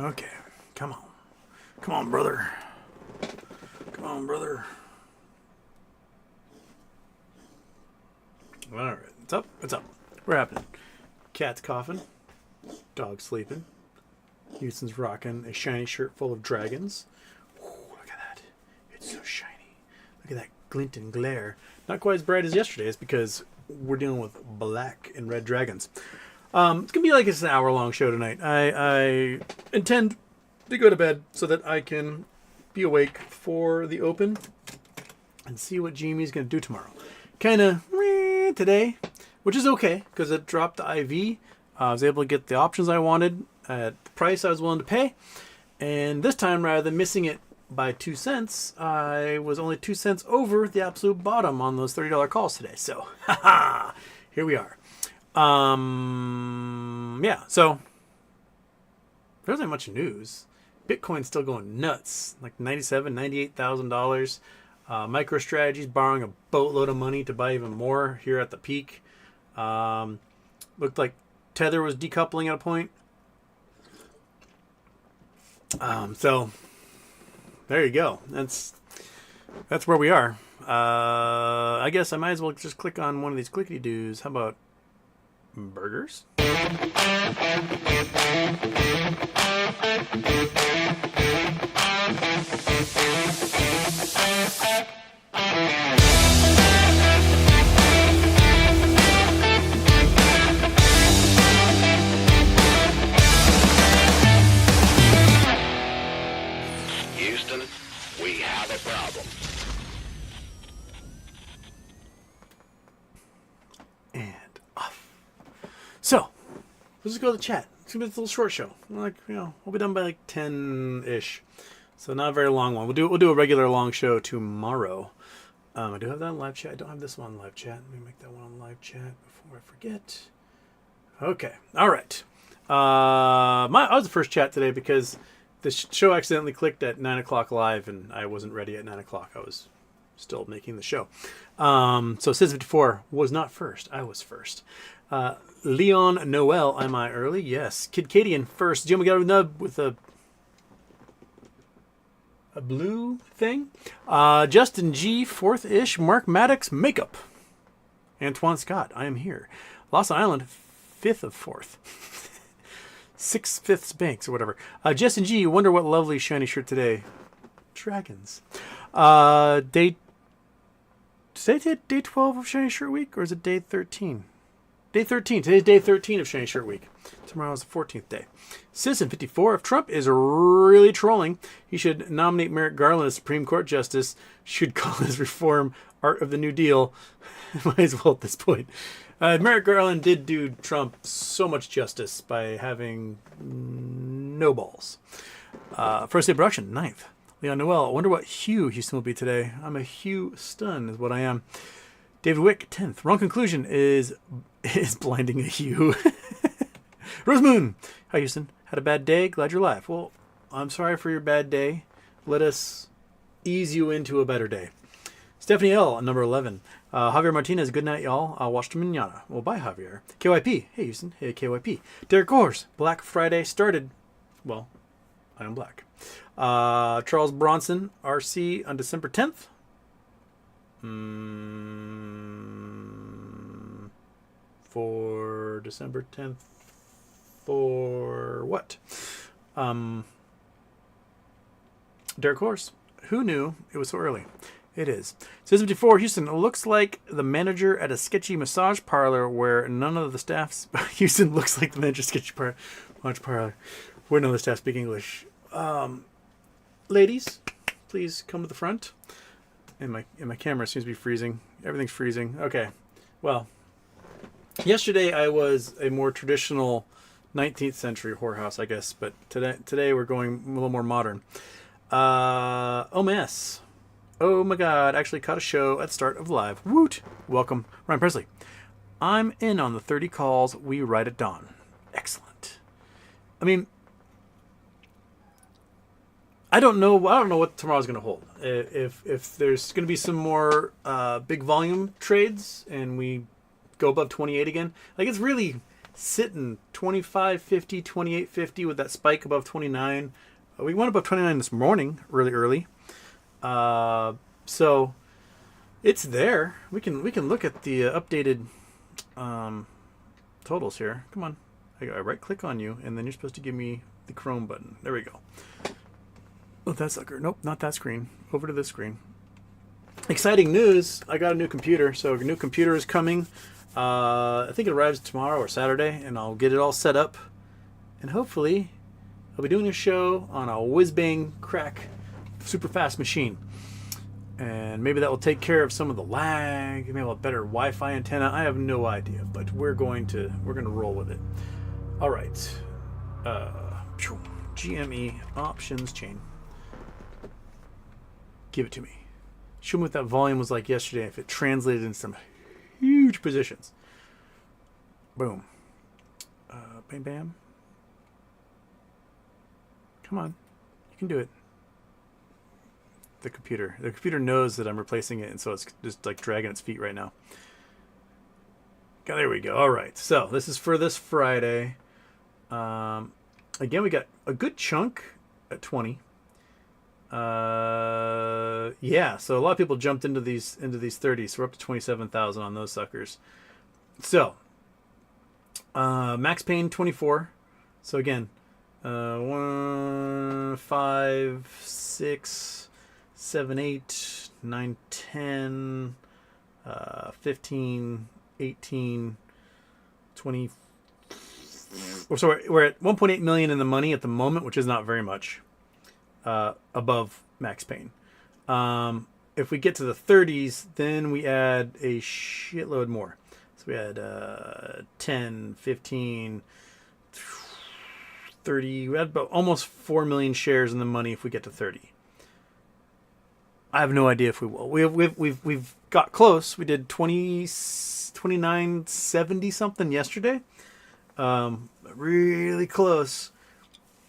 Okay, come on. Come on, brother. Come on, brother. All right, it's up. It's up. We're happening. Cat's coughing. Dog sleeping. Houston's rocking a shiny shirt full of dragons. Ooh, look at that. It's so shiny. Look at that glint and glare. Not quite as bright as yesterday's because we're dealing with black and red dragons. It's going to be like it's an hour-long show tonight. I intend to go to bed so that I can be awake for the open and see what GME is going to do tomorrow. Kind of today, which is okay because it dropped the IV. I was able to get the options I wanted at the price I was willing to pay. And this time, rather than missing it by 2 cents, I was only 2 cents over the absolute bottom on those $30 calls today. So, here we are. Yeah, so there wasn't much news. Bitcoin's still going nuts, like $97,000, $98,000. MicroStrategy's borrowing a boatload of money to buy even more here at the peak. Looked like Tether was decoupling at a point. So there you go. That's where we are. I guess I might as well just click on one of these clickety-doos. How about burgers? Houston, we have a problem. And off. So, let's just go to the chat. It's gonna be a little short show. Like, we'll be done by like 10-ish. So not a very long one. We'll do a regular long show tomorrow. I do have that on live chat. I don't have this one on live chat. Let me make that one on live chat before I forget. Okay. All right. I was the first chat today because the show accidentally clicked at 9 o'clock live, and I wasn't ready at 9 o'clock. I was still making the show. So Sis54 was not first. I was first. Leon Noel, am I early? Yes. Kid Cadian first. Jim, we got a nub with a blue thing. Justin G, fourth-ish. Mark Maddox, makeup. Antoine Scott, I am here. Lost Island, fifth of fourth. 6/5 Banks or whatever. Justin G, wonder what lovely shiny shirt today. Dragons. Day 12 of Shiny Shirt Week, or is it day 13? Day 13. Today's day 13 of Shiny Shirt Week. Tomorrow's the 14th day. Citizen54, if Trump is really trolling, he should nominate Merrick Garland as Supreme Court Justice. Should call his reform Art of the New Deal. Might as well at this point. Merrick Garland did do Trump so much justice by having no balls. First day production, 9th. Leon Noel, I wonder what hue Houston will be today. I'm a hue stun is what I am. David Wick, 10th. Wrong conclusion is blinding a hue. Rose Moon, hi Houston. Had a bad day? Glad you're alive. Well, I'm sorry for your bad day. Let us ease you into a better day. Stephanie L, number 11. Javier Martinez, good night, y'all. I'll watch them mañana. Well, bye, Javier. KYP, hey Houston. Hey, KYP. Derek Gores, Black Friday started. Well, I am black. Charles Bronson, RC, on December 10th. For December 10th. For what? Derek Horse, who knew it was so early? It is. Says 54, Houston, it looks like the manager at a sketchy massage parlor where none of the staff... Houston looks like the manager at a sketchy massage parlor where none of the staff speak English. Ladies, please come to the front. And my camera seems to be freezing. Everything's freezing. Okay. Well, yesterday I was a more traditional 19th century whorehouse, I guess. But today we're going a little more modern. OMS. Oh my God. Actually caught a show at the start of live. Woot. Welcome. Ryan Presley. I'm in on the 30 calls we write at dawn. Excellent. I mean, I don't know what tomorrow's going to hold. If there's going to be some more big volume trades and we go above 28 again, like it's really sitting 25.50, 28.50 with that spike above 29. We went above 29 this morning, really early. So it's there. We can look at the updated totals here. Come on. I right click on you, and then you're supposed to give me the Chrome button. There we go. Oh, that sucker. Nope, not that screen. Over to this screen. Exciting news. I got a new computer. So a new computer is coming. I think it arrives tomorrow or Saturday, and I'll get it all set up. And hopefully, I'll be doing a show on a whiz-bang crack super fast machine. And maybe that will take care of some of the lag. Maybe we'll have better Wi-Fi antenna. I have no idea, but we're going to roll with it. All right. GME options chain. Give it to me. Show me what that volume was like yesterday. If it translated in some huge positions. Boom. Bam, bam. Come on. You can do it. The computer knows that I'm replacing it, and so it's just like dragging its feet right now. Okay, there we go. All right, so this is for this Friday. Again, we got a good chunk at 20. Yeah, so a lot of people jumped into these 30s, so we're up to 27,000 on those suckers. So max pain 24. So again, 1, 5, 6, 7, 8, 9, 10, 15, 18, 20. So we're at 1.8 million in the money at the moment, which is not very much above max pain. If we get to the 30s, then we add a shitload more. So we had 10, 15, 30. We had about almost 4 million shares in the money if we get to 30. I have no idea if we will. We've got close. We did 29.70 something yesterday. Really close.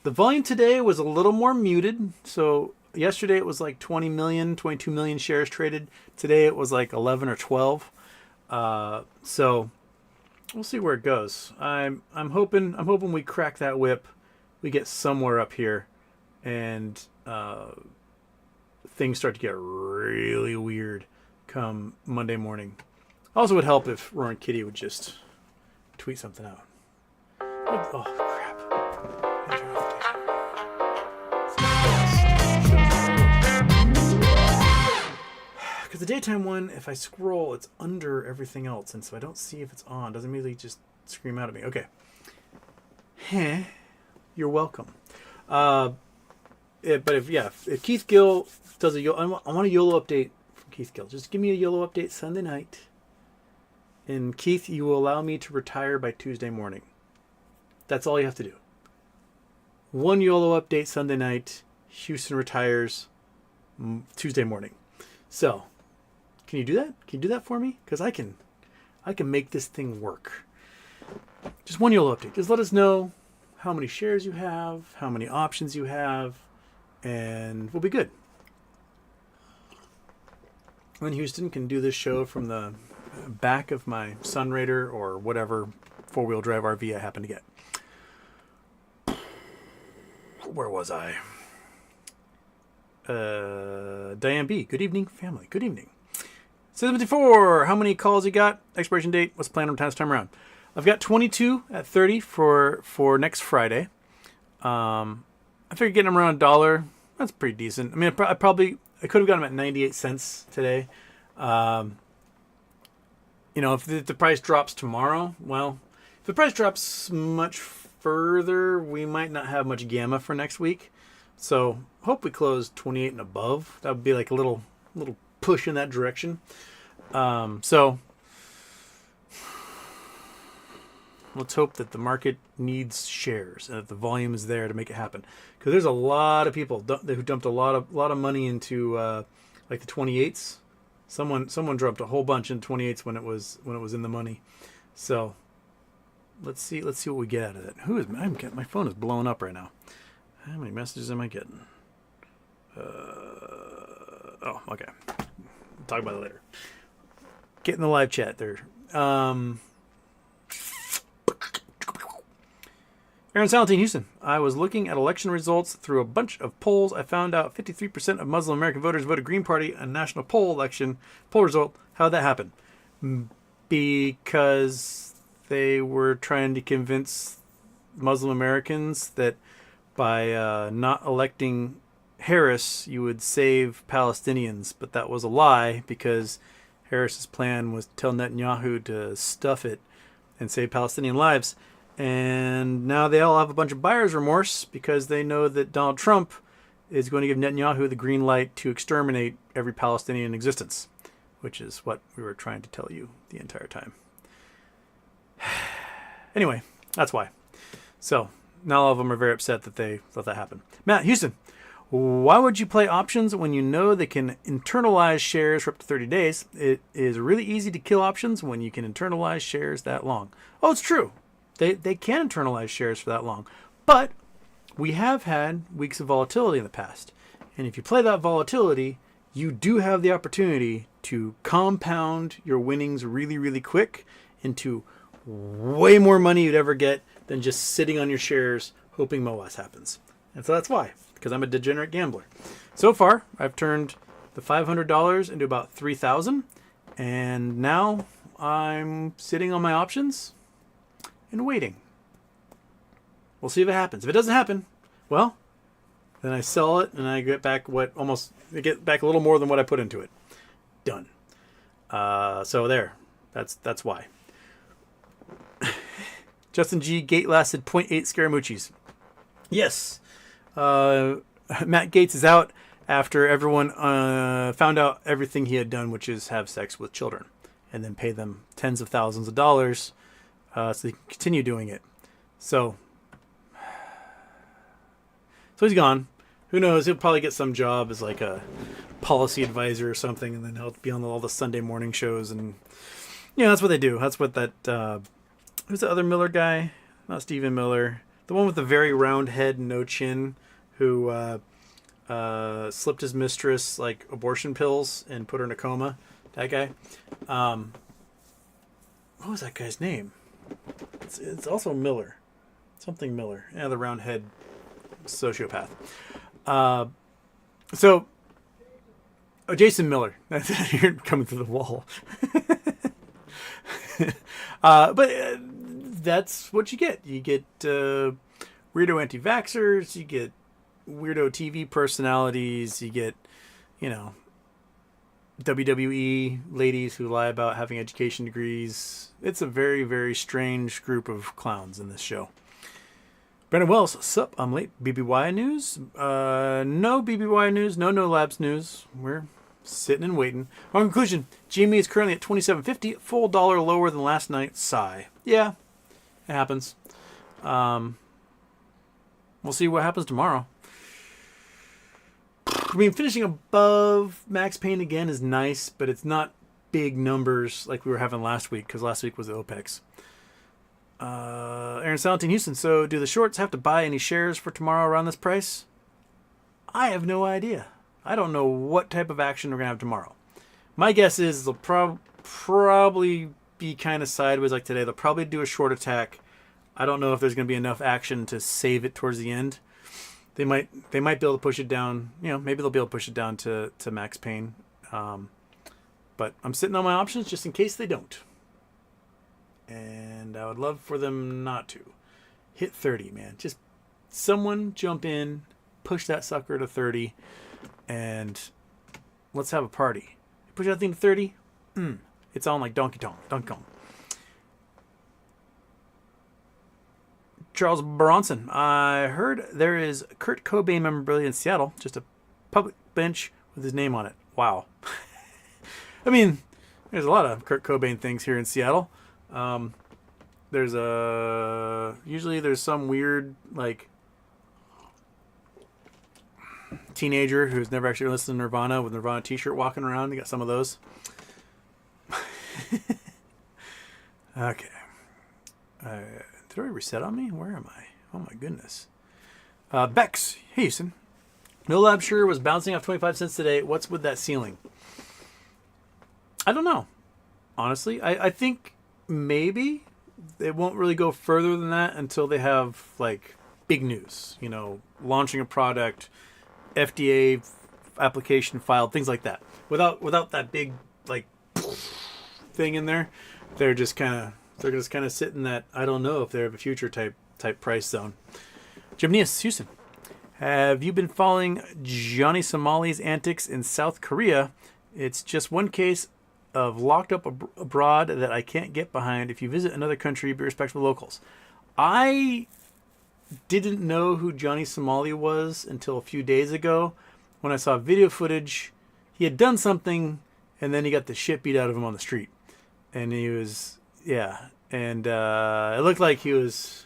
The volume today was a little more muted. So yesterday it was like 20 million, 22 million shares traded. Today it was like 11 or 12. So we'll see where it goes. I'm hoping we crack that whip. We get somewhere up here, and things start to get really weird come Monday morning. Also would help if Roaring Kitty would just tweet something out. Oh, crap. Because the daytime one, if I scroll, it's under everything else, and so I don't see if it's on. It doesn't immediately just scream out at me. Okay. You're welcome. But if Keith Gill does I want a YOLO update from Keith Gill. Just give me a YOLO update Sunday night. And Keith, you will allow me to retire by Tuesday morning. That's all you have to do. One YOLO update Sunday night. Houston retires Tuesday morning. So, can you do that? Can you do that for me? Because I can make this thing work. Just one YOLO update. Just let us know how many shares you have, how many options you have, and we'll be good. And Houston can do this show from the back of my Sunraider or whatever four-wheel drive RV I happen to get. Where was I? Diane B. Good evening, family. Good evening. 74. How many calls you got? Expiration date. What's the plan this time around? I've got 22 at 30 for next Friday. I figured getting them around $1. That's pretty decent. I mean, I could have got them at 98 cents today. If the price drops tomorrow, well, if the price drops much further, we might not have much gamma for next week. So hope we close 28 and above. That would be like a little push in that direction. So let's hope that the market needs shares and that the volume is there to make it happen. Because there's a lot of people who dumped a lot of money into like the 28s. Someone dumped a whole bunch in 28s when it was in the money. So let's see what we get out of it. My phone is blowing up right now. How many messages am I getting? Okay. We'll talk about it later. Get in the live chat there. Aaron Salentine, Houston. I was looking at election results through a bunch of polls. I found out 53% of Muslim American voters voted Green Party in a national poll election. Poll result. How'd that happen? Because they were trying to convince Muslim Americans that by not electing Harris, you would save Palestinians. But that was a lie, because Harris's plan was to tell Netanyahu to stuff it and save Palestinian lives. And now they all have a bunch of buyer's remorse because they know that Donald Trump is going to give Netanyahu the green light to exterminate every Palestinian in existence, which is what we were trying to tell you the entire time. Anyway, that's why. So now all of them are very upset that they let that happen. Matt, Houston. Why would you play options when you know they can internalize shares for up to 30 days? It is really easy to kill options when you can internalize shares that long. Oh, it's true. They can internalize shares for that long. But we have had weeks of volatility in the past. And if you play that volatility, you do have the opportunity to compound your winnings really, really quick into way more money you'd ever get than just sitting on your shares hoping MOAS happens. And so that's why, because I'm a degenerate gambler. So far, I've turned the $500 into about $3,000. And now I'm sitting on my options and waiting. We'll see if it happens. If it doesn't happen, well, then I sell it and I get back a little more than what I put into it. Done. So there. That's why. Justin G. Gate lasted 0.8 Scaramucci's. Yes. Matt Gates is out after everyone found out everything he had done, which is have sex with children and then pay them tens of thousands of dollars so they can continue doing it. So he's gone. Who knows? He'll probably get some job as like a policy advisor or something, and then he'll be on all the Sunday morning shows. And that's what they do. That's what that who's the other Miller guy? Not Stephen Miller. The one with the very round head and no chin, who slipped his mistress like abortion pills and put her in a coma. That guy. What was that guy's name? It's also Miller. Something Miller. Yeah, the round head sociopath. Jason Miller. You're coming through the wall. But that's what you get. You get weirdo anti-vaxxers. You get weirdo TV personalities. You get, WWE ladies who lie about having education degrees. It's a very, very strange group of clowns in this show. Brandon Wells, sup? I'm late. BBY news? No BBY news. No Labs news. We're sitting and waiting. On conclusion, GME is currently at $27.50, full dollar lower than last night. Sigh. Yeah, it happens. We'll see what happens tomorrow. I mean, finishing above Max Payne again is nice, but it's not big numbers like we were having last week, because last week was the OPEX. Aaron Salentine, Houston. So do the shorts have to buy any shares for tomorrow around this price? I have no idea. I don't know what type of action we're going to have tomorrow. My guess is they'll probably be kind of sideways like today. They'll probably do a short attack. I don't know if there's going to be enough action to save it towards the end. They might be able to push it down. Maybe they'll be able to push it down to Max Payne. But I'm sitting on my options just in case they don't. And I would love for them not to. Hit 30, man. Just someone jump in, push that sucker to 30, and let's have a party. Push that thing to 30, it's on like Donkey Kong. Charles Bronson, I heard there is Kurt Cobain memorabilia in Seattle, just a public bench with his name on it. Wow. I mean, there's a lot of Kurt Cobain things here in Seattle. Usually there's some weird, like, teenager who's never actually listened to Nirvana with a Nirvana t-shirt walking around. They got some of those. Okay. Did it reset on me? Where am I? Oh my goodness. Bex, hey Houston. No Lab sure was bouncing off 25 cents today. What's with that ceiling? I don't know. Honestly, I think maybe it won't really go further than that until they have like big news. Launching a product, FDA application filed, things like that. Without that big like thing in there, they're just kind of sitting that I don't know if they have a future type price zone. Gymnius Houston, have you been following Johnny Somali's antics in South Korea? It's just one case of locked up abroad that I can't get behind. If you visit another country, be respectful of locals. I didn't know who Johnny Somali was until a few days ago when I saw video footage. He had done something, and then he got the shit beat out of him on the street. And he was, and it looked like he was,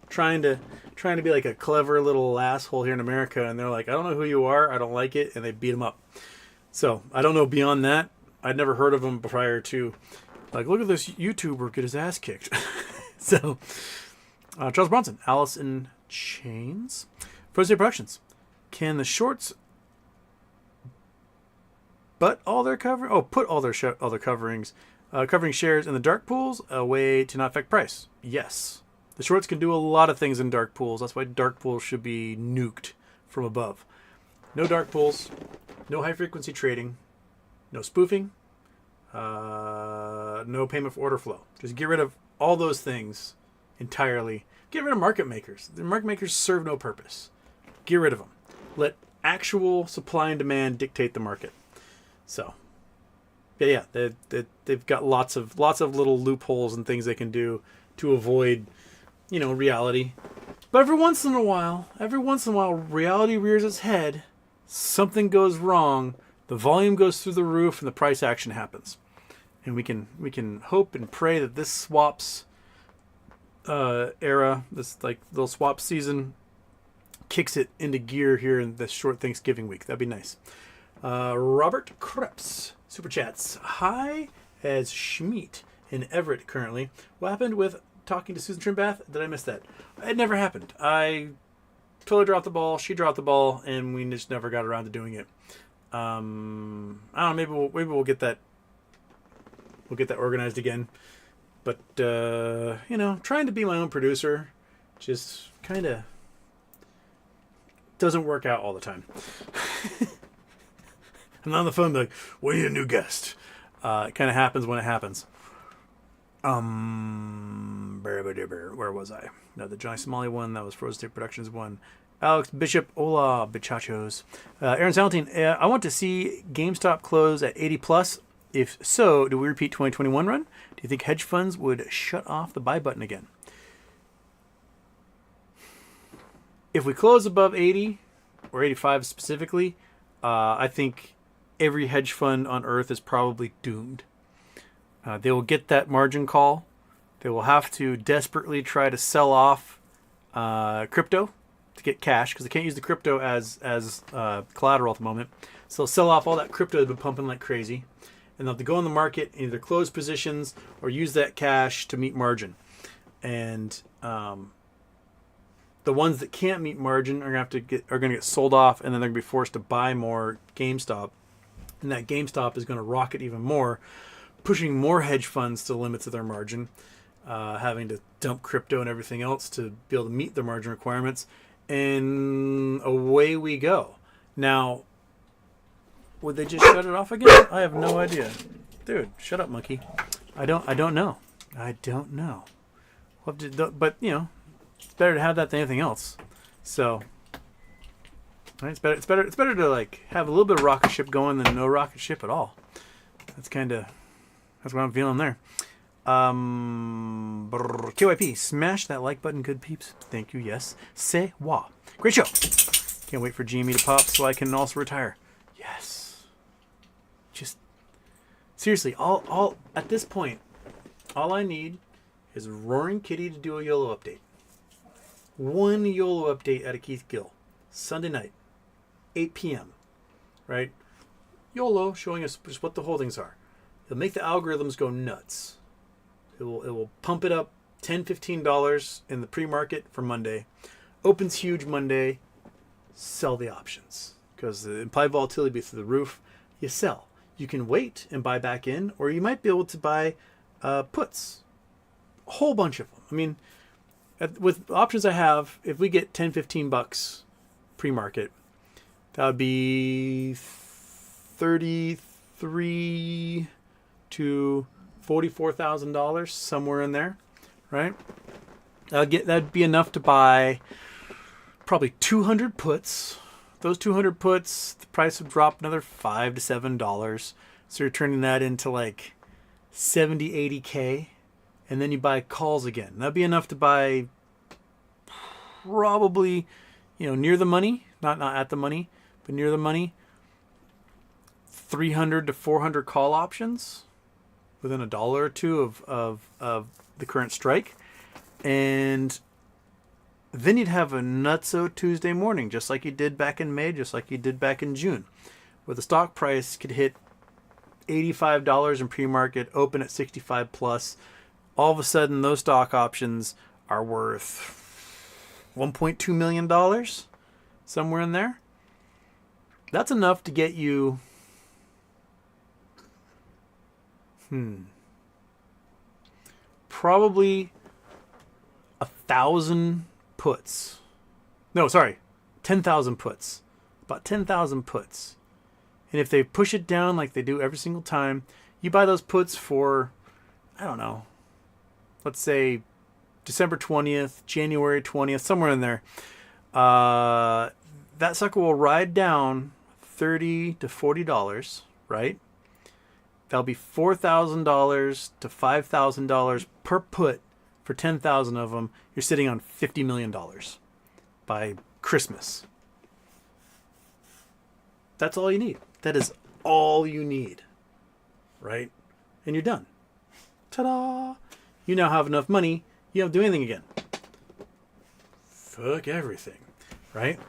trying to be like a clever little asshole here in America. And they're like, I don't know who you are, I don't like it, and they beat him up. So I don't know beyond that. I'd never heard of him prior to, like, look at this YouTuber get his ass kicked. So, Charles Bronson, Alice in Chains, First Day Productions. Can the shorts put all their coverings, covering shares in the dark pools, a way to not affect price? Yes. The shorts can do a lot of things in dark pools. That's why dark pools should be nuked from above. No dark pools, no high frequency trading, no spoofing, no payment for order flow. Just get rid of all those things entirely. Get rid of market makers. The market makers serve no purpose. Get rid of them. Let actual supply and demand dictate the market. So, they've got lots of little loopholes and things they can do to avoid, reality. But every once in a while, reality rears its head. Something goes wrong. The volume goes through the roof, and the price action happens. And we can hope and pray that this swaps era, this like little swap season, kicks it into gear here in this short Thanksgiving week. That'd be nice. Robert Krebs, Super Chats. Hi, as Schmeat in Everett currently. What happened with talking to Susan Trimbath? Did I miss that? It never happened. I totally dropped the ball. She dropped the ball, and we just never got around to doing it. I don't know. Maybe we'll get that. We'll get that organized again. But trying to be my own producer just kind of doesn't work out all the time. I'm on the phone like, we need a new guest. It kind of happens when it happens. Where was I? No, the Johnny Somali one. That was Frozen State Productions one. Alex Bishop, hola, bichachos. Aaron Salentine, I want to see GameStop close at 80 plus. If so, do we repeat 2021 run? Do you think hedge funds would shut off the buy button again? If we close above 80, or 85 specifically, I think every hedge fund on earth is probably doomed. They will get that margin call. They will have to desperately try to sell off crypto to get cash, because they can't use the crypto as collateral at the moment. So they'll sell off all that crypto they've been pumping like crazy. And they'll have to go in the market and either close positions or use that cash to meet margin. And the ones that can't meet margin are going to get sold off, and then they're going to be forced to buy more GameStop. And that GameStop is going to rocket even more, pushing more hedge funds to the limits of their margin, having to dump crypto and everything else to be able to meet their margin requirements. And away we go. Now, would they just shut it off again? I have no idea. Dude, shut up, monkey. I don't know. We'll have to, but, it's better to have that than anything else. So, right, it's better to like have a little bit of rocket ship going than no rocket ship at all. That's what I'm feeling there. KYP, smash that like button, good peeps. Thank you. Yes. Say wa. Great show. Can't wait for GME to pop so I can also retire. Yes. Just seriously, all at this point, all I need is Roaring Kitty to do a YOLO update. One YOLO update out of Keith Gill. Sunday night, 8 p.m. Right? YOLO showing us just what the holdings are. It'll make the algorithms go nuts. It will pump it up $10, $15 in the pre-market for Monday. Opens huge Monday. Sell the options. Because the implied volatility will be through the roof. You sell. You can wait and buy back in, or you might be able to buy puts a whole bunch of them. I mean, with options I have, if we get 10, $15 pre-market, that would be $33,000 to $44,000, somewhere in there, right? That'd be enough to buy probably 200 puts. Those 200 puts, the price would drop another $5 to $7. So you're turning that into like 70, 80K. And then you buy calls again. That'd be enough to buy probably, near the money, not at the money, but near the money, 300 to 400 call options within $1 or $2 of the current strike. And then you'd have a nutso Tuesday morning, just like you did back in May, just like you did back in June, where the stock price could hit $85 in pre-market, open at 65 plus. All of a sudden, those stock options are worth $1.2 million, somewhere in there. That's enough to get you, probably 1,000 puts. No, sorry, 10,000 puts. About 10,000 puts. And if they push it down like they do every single time, you buy those puts for, I don't know, let's say December 20th, January 20th, somewhere in there. That sucker will ride down $30 to $40, right? That'll be $4,000 to $5,000 per put for 10,000 of them. You're sitting on $50 million by Christmas. That's all you need. That is all you need, right? And you're done. Ta-da! You now have enough money, you don't have to do anything again. Fuck everything, right?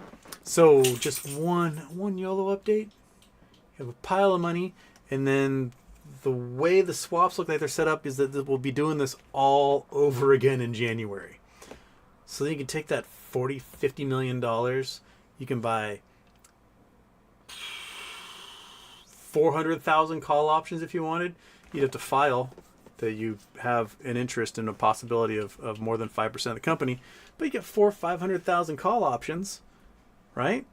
So just one YOLO update. You have a pile of money, and then the way the swaps look like they're set up is that we'll be doing this all over again in January. So then you can take that $40-50 million, you can buy 400,000 call options if you wanted. You'd have to file that you have an interest in a possibility of more than 5% of the company, but you get 400,000-500,000 call options, right?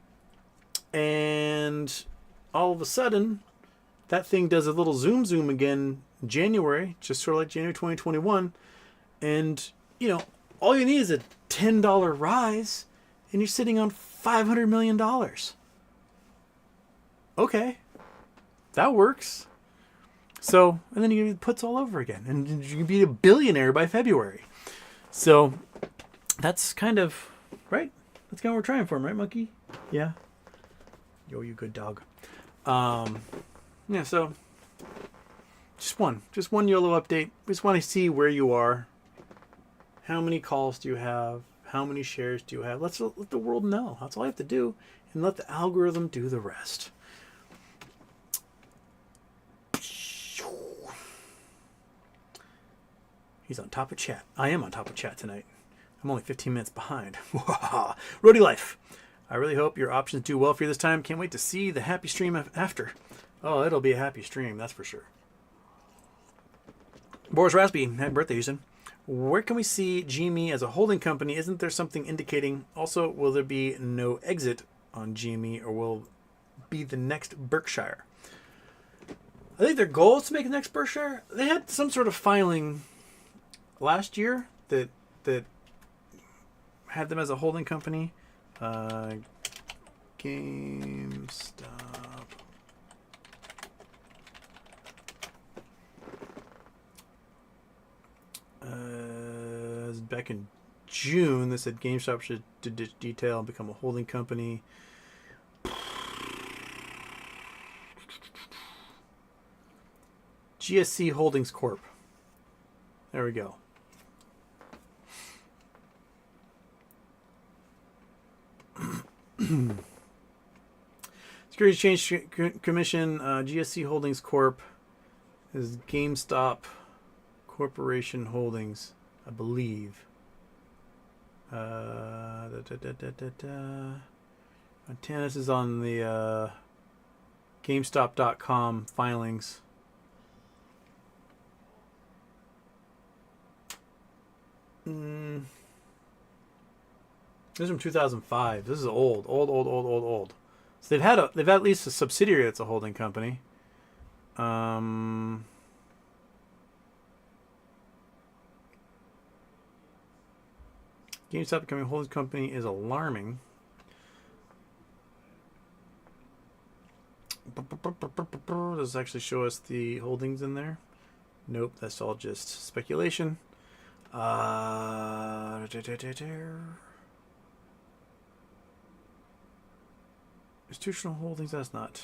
And all of a sudden, that thing does a little zoom again in January, just sort of like January 2021, and all you need is a $10 rise, and you're sitting on $500 million. Okay, that works. So, and then you get puts all over again. And you can be a billionaire by February. So, that's kind of, right? That's kind of what we're trying for, right, monkey? Yeah. Yo, you good dog. Yeah, so, just one YOLO update. We just want to see where you are. How many calls do you have? How many shares do you have? Let the world know. That's all you have to do. And let the algorithm do the rest. He's on top of chat. I am on top of chat tonight. I'm only 15 minutes behind. Roadie Life. I really hope your options do well for you this time. Can't wait to see the happy stream after. Oh, it'll be a happy stream, that's for sure. Boris Raspy, happy birthday, Houston. Where can we see GME as a holding company? Isn't there something indicating? Also, will there be no exit on GME, or will be the next Berkshire? I think their goal is to make the next Berkshire. They had some sort of filing last year that had them as a holding company. GameStop. Back in June, they said GameStop should detail and become a holding company. GSC Holdings Corp. There we go. Securities Exchange Commission, GSC Holdings Corp. is GameStop Corporation Holdings, I believe. Montanus is on the GameStop.com filings. This is from 2005. This is old. So they've had at least a subsidiary that's a holding company. GameStop becoming a holding company is alarming. Does this actually show us the holdings in there? Nope, that's all just speculation. Institutional holdings, that's not.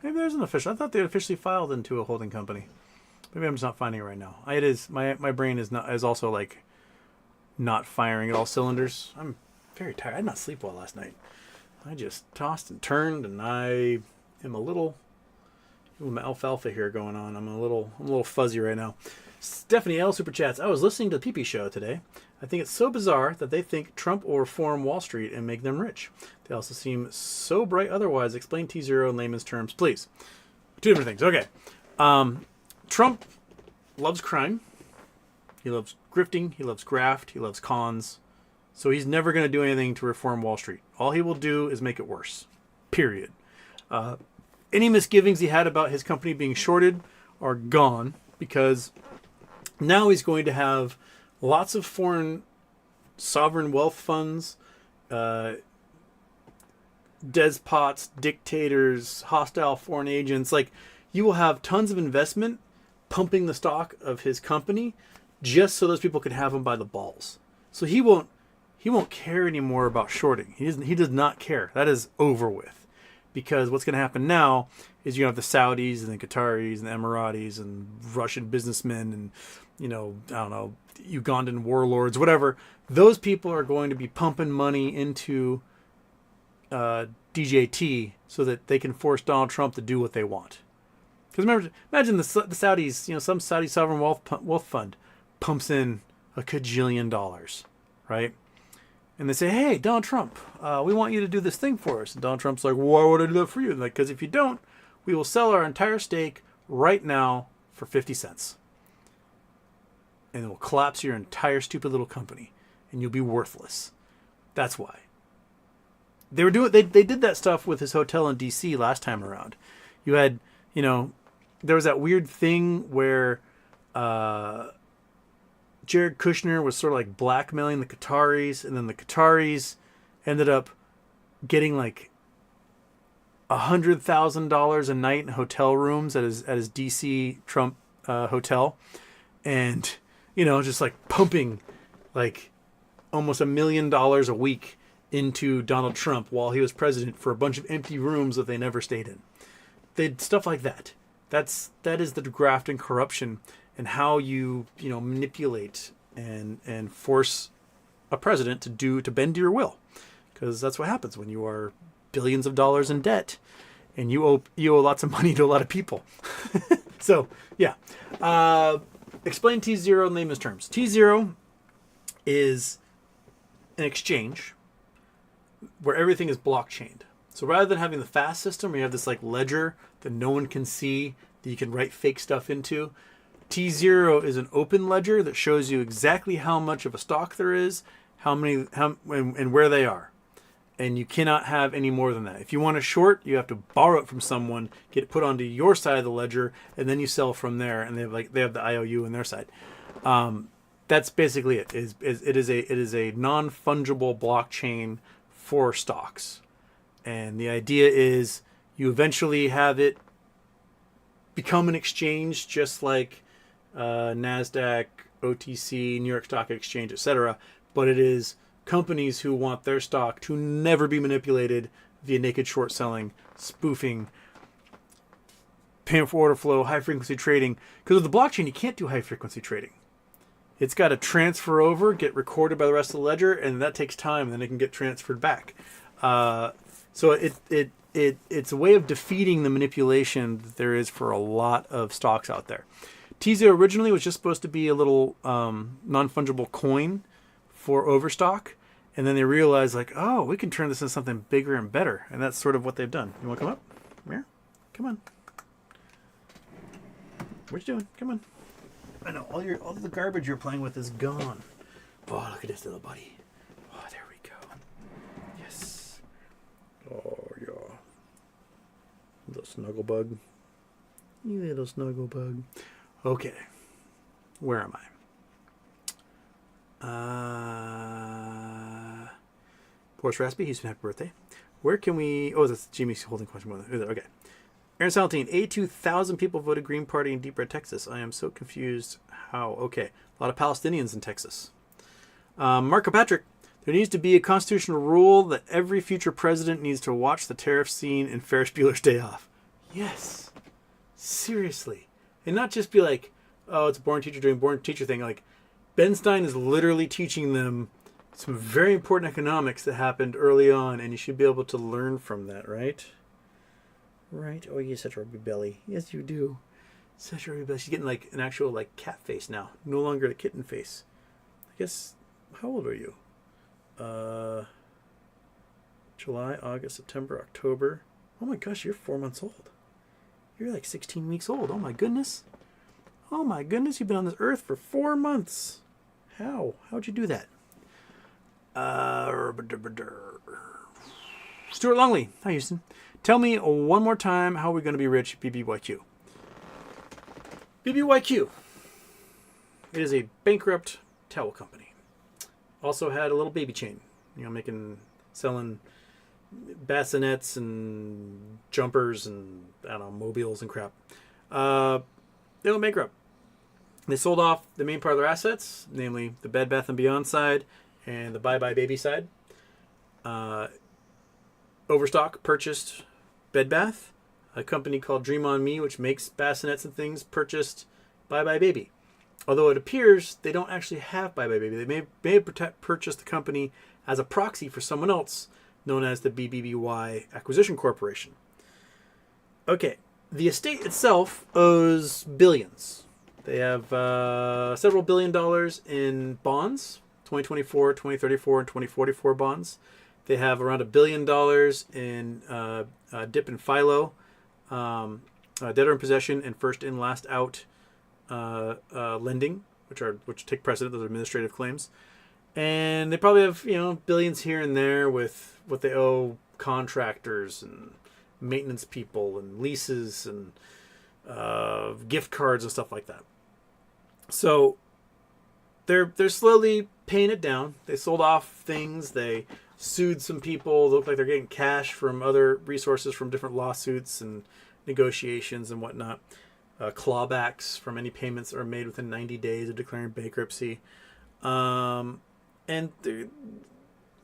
Maybe there's an official. I thought they officially filed into a holding company. Maybe I'm just not finding it right now. It is my brain is also like not firing at all cylinders. I'm very tired. I did not sleep well last night. I just tossed and turned, and I am a little alfalfa here going on. I'm a little fuzzy right now. Stephanie L. Super Chats. I was listening to the PP show today. I think it's so bizarre that they think Trump will reform Wall Street and make them rich. They also seem so bright otherwise. Explain T0 in layman's terms, please. Two different things. Okay. Trump loves crime. He loves grifting. He loves graft. He loves cons. So he's never going to do anything to reform Wall Street. All he will do is make it worse. Period. Any misgivings he had about his company being shorted are gone because now he's going to have lots of foreign sovereign wealth funds, despots, dictators, hostile foreign agents. Like, you will have tons of investment pumping the stock of his company just so those people can have him by the balls. So he won't care anymore about shorting. He does not care. That is over with. Because what's going to happen now is you have the Saudis and the Qataris and the Emiratis and Russian businessmen and, I don't know, Ugandan warlords, whatever. Those people are going to be pumping money into DJT so that they can force Donald Trump to do what they want. Because imagine the Saudis, some Saudi sovereign wealth fund pumps in $1 kajillion, right? And they say, hey, Donald Trump, we want you to do this thing for us. And Donald Trump's like, why would I do that for you? And like, because if you don't, we will sell our entire stake right now for 50 cents. And it will collapse your entire stupid little company. And you'll be worthless. That's why. They did that stuff with his hotel in D.C. last time around. You had, there was that weird thing where Jared Kushner was sort of like blackmailing the Qataris, and then the Qataris ended up getting like $100,000 a night in hotel rooms at his DC Trump hotel, and just like pumping like almost $1 million a week into Donald Trump while he was president for a bunch of empty rooms that they never stayed in. They stuff like that. That is the graft and corruption. And how you manipulate and force a president to bend to your will, because that's what happens when you are billions of dollars in debt, and you owe lots of money to a lot of people. So yeah, explain T0 in layman's terms. T0 is an exchange where everything is blockchained. So rather than having the fast system where you have this like ledger that no one can see that you can write fake stuff into, T0 is an open ledger that shows you exactly how much of a stock there is, and where they are. And you cannot have any more than that. If you want to short, you have to borrow it from someone, get it put onto your side of the ledger, and then you sell from there. And they have the IOU on their side. That's basically it. It is a non-fungible blockchain for stocks. And the idea is you eventually have it become an exchange, just like NASDAQ, OTC, New York Stock Exchange, etc. But it is companies who want their stock to never be manipulated via naked short selling, spoofing, payment for order flow, high frequency trading. Because with the blockchain, you can't do high frequency trading. It's got to transfer over, get recorded by the rest of the ledger, and that takes time, and then it can get transferred back. So it's a way of defeating the manipulation that there is for a lot of stocks out there. T0 originally was just supposed to be a little non-fungible coin for overstock, and then they realized, like, oh, we can turn this into something bigger and better, and that's sort of what they've done. You want to come up? Come here. Come on. What you doing? Come on. I know all the garbage you're playing with is gone. Oh, look at this little buddy. Oh, there we go. little snuggle bug. You little snuggle bug. Okay. Where am I? Boris Raspy, he's been happy birthday. Where can we... Oh, that's Jimmy's holding question. Okay. Aaron Saltine, 82,000 people voted Green Party in Deep Red, Texas. I am so confused. How? Okay. A lot of Palestinians in Texas. Marco Patrick, there needs to be a constitutional rule that every future president needs to watch the tariff scene in Ferris Bueller's Day Off. Yes. Seriously. And not just be like, oh, it's a born teacher doing born teacher thing. Like, Ben Stein is literally teaching them some very important economics that happened early on, and you should be able to learn from that, right? Right? Oh, you have such a rubby belly. Yes, you do. Such a rubby belly. She's getting like an actual like cat face now. No longer the kitten face. I guess, how old are you? July, August, September, October. Oh my gosh, you're 4 months old. You're like 16 weeks old. Oh my goodness. Oh my goodness, you've been on this earth for 4 months. How? How'd you do that? Stuart Longley. Hi, Houston. Tell me one more time how we're going to be rich, BBYQ. BBYQ. It is a bankrupt towel company. Also had a little baby chain. Selling bassinets and jumpers and, I don't know, mobiles and crap. They went bankrupt. They sold off the main part of their assets, namely the Bed Bath & Beyond side and the Bye Bye Baby side. Overstock purchased Bed Bath. A company called Dream On Me, which makes bassinets and things, purchased Bye Bye Baby. Although it appears they don't actually have Bye Bye Baby. They may have purchased the company as a proxy for someone else, known as the BBBY Acquisition Corporation. Okay, the estate itself owes billions. They have several $1 billion in bonds, 2024, 2034, and 2044 bonds. They have around $1 billion in DIP and FILO, debtor in possession and first in, last out lending, which take precedent. Those are administrative claims. And they probably have, billions here and there with what they owe contractors and maintenance people and leases and gift cards and stuff like that. So they're slowly paying it down. They sold off things. They sued some people. They look like they're getting cash from other resources from different lawsuits and negotiations and whatnot. Clawbacks from any payments that are made within 90 days of declaring bankruptcy. And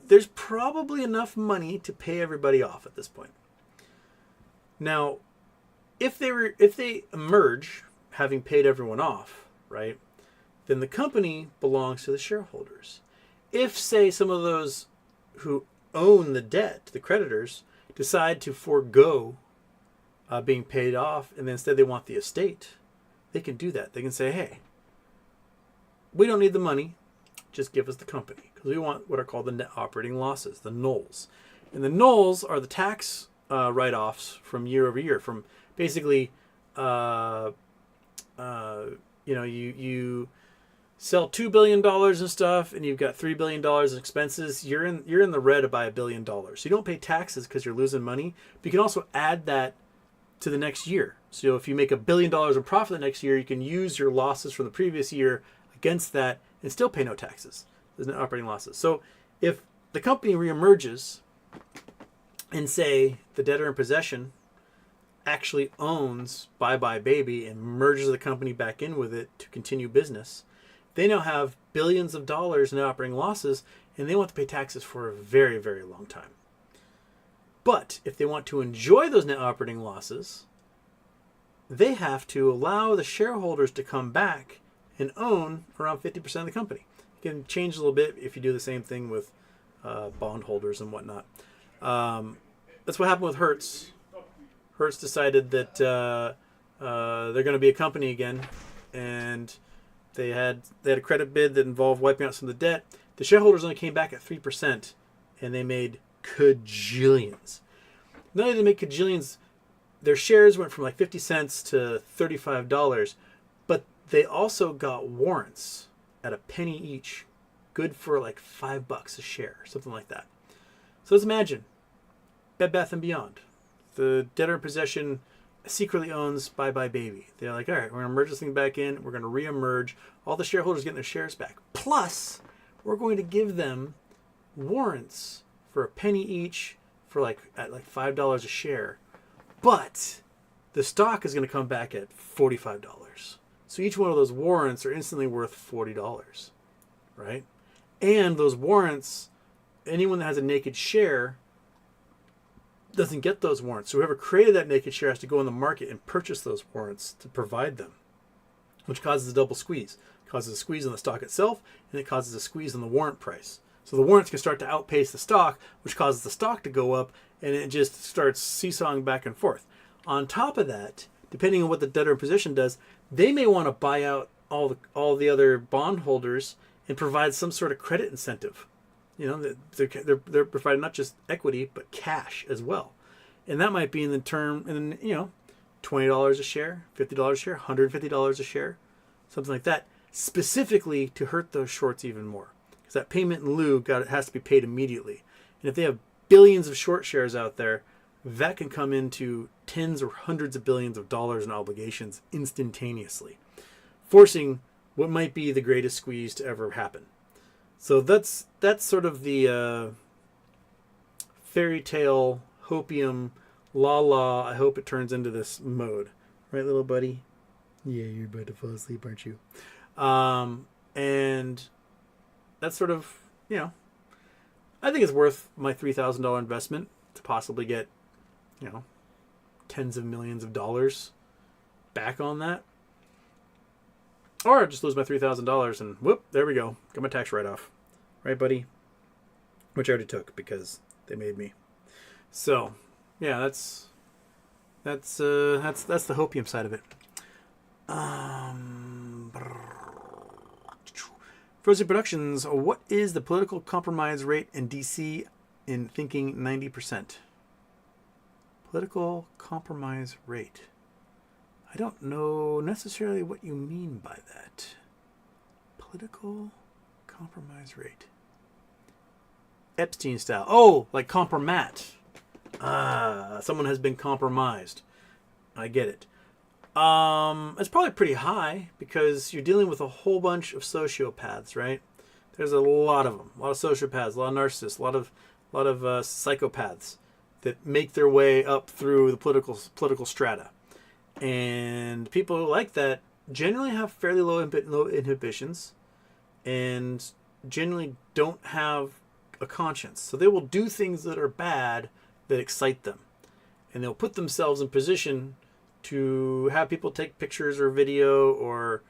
there's probably enough money to pay everybody off at this point. Now, if they emerge having paid everyone off, right, then the company belongs to the shareholders. If, say, some of those who own the debt, the creditors, decide to forego being paid off and then instead they want the estate, they can do that. They can say, hey, we don't need the money, just give us the company. Because we want what are called the net operating losses, the NOLs. And the NOLs are the tax write-offs from year over year, from basically, you sell $2 billion in stuff and you've got $3 billion in expenses, you're in the red by $1 billion. So you don't pay taxes because you're losing money, but you can also add that to the next year. So if you make $1 billion in profit the next year, you can use your losses from the previous year against that and still pay no taxes. There's no operating losses. So if the company reemerges and say the debtor in possession actually owns Bye Bye Baby and merges the company back in with it to continue business, they now have billions of dollars in operating losses and they want to pay taxes for a very, very long time. But if they want to enjoy those net operating losses, they have to allow the shareholders to come back and own around 50% of the company. It can change a little bit if you do the same thing with bondholders and whatnot. That's what happened with Hertz. Hertz decided that they're going to be a company again, and they had a credit bid that involved wiping out some of the debt. The shareholders only came back at 3%, and they made cajillions. Not only did they make cajillions, their shares went from like 50 cents to $35, but they also got warrants at a penny each, good for like $5 a share, something like that. So let's imagine Bed Bath & Beyond, the debtor in possession secretly owns Bye Bye Baby. They're like, all right, we're going to merge this thing back in. We're going to re-emerge. All the shareholders getting their shares back. Plus, we're going to give them warrants for a penny each for at $5 a share. But the stock is going to come back at $45. So each one of those warrants are instantly worth $40, right? And those warrants, anyone that has a naked share doesn't get those warrants. So whoever created that naked share has to go in the market and purchase those warrants to provide them, which causes a double squeeze. It causes a squeeze on the stock itself, and it causes a squeeze on the warrant price. So the warrants can start to outpace the stock, which causes the stock to go up, and it just starts seesawing back and forth. On top of that, depending on what the debtor in possession does, they may want to buy out all the other bondholders and provide some sort of credit incentive. You know, they're providing not just equity but cash as well, and that might be in the term, and $20 a share, $50 a share, $150 a share, something like that, specifically to hurt those shorts even more, because that payment in lieu has to be paid immediately, and if they have billions of short shares out there, that can come into tens or hundreds of billions of dollars in obligations instantaneously, forcing what might be the greatest squeeze to ever happen. So that's sort of the fairy tale, hopium, la. I hope it turns into this mode. Right, little buddy? Yeah, you're about to fall asleep, aren't you? And that's sort of, I think it's worth my $3,000 investment to possibly get, tens of millions of dollars back on that. Or I just lose my $3,000 and whoop, there we go. Got my tax write-off. Right, buddy? Which I already took because they made me. So, yeah, that's the hopium side of it. Frozen Productions, what is the political compromise rate in DC in thinking 90%? Political compromise rate. I don't know necessarily what you mean by that. Political compromise rate. Epstein style. Oh, like compromat. Someone has been compromised. I get it. It's probably pretty high because you're dealing with a whole bunch of sociopaths, right? There's a lot of them. A lot of sociopaths, a lot of narcissists, a lot of psychopaths that make their way up through the political strata. And people like that generally have fairly low inhibitions and generally don't have a conscience. So they will do things that are bad that excite them. And they'll put themselves in position to have people take pictures or video or,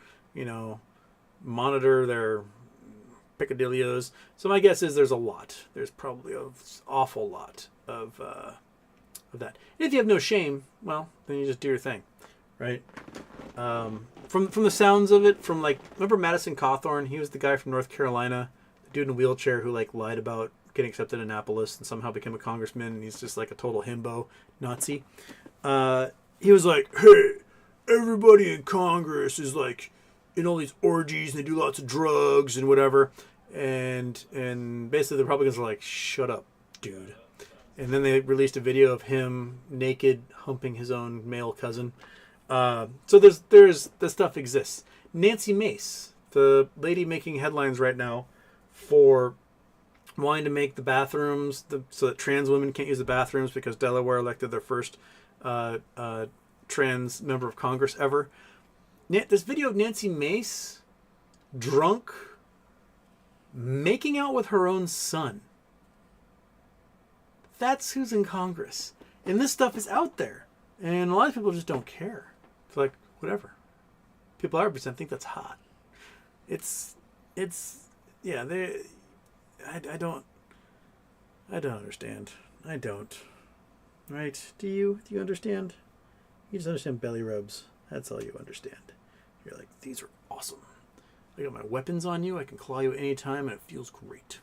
monitor their peccadillos. So my guess is there's a lot. There's probably an awful lot of that. And if you have no shame, well, then you just do your thing. Right? From the sounds of it, remember Madison Cawthorn? He was the guy from North Carolina, the dude in a wheelchair who lied about getting accepted in Annapolis and somehow became a congressman, and he's just like a total himbo Nazi. He was like, hey, everybody in Congress is in all these orgies and they do lots of drugs and whatever, and basically the Republicans are like, shut up, dude. And then they released a video of him naked humping his own male cousin. So there's this stuff exists. Nancy Mace, the lady making headlines right now for wanting to make the bathrooms so that trans women can't use the bathrooms because Delaware elected their first trans member of Congress ever. This video of Nancy Mace drunk making out with her own son. That's who's in Congress. And this stuff is out there. And a lot of people just don't care. It's like, whatever. People I represent think that's hot. I don't understand. I don't. Right? Do you understand? You just understand belly rubs. That's all you understand. You're like, these are awesome. I got my weapons on you. I can claw you anytime, and it feels great.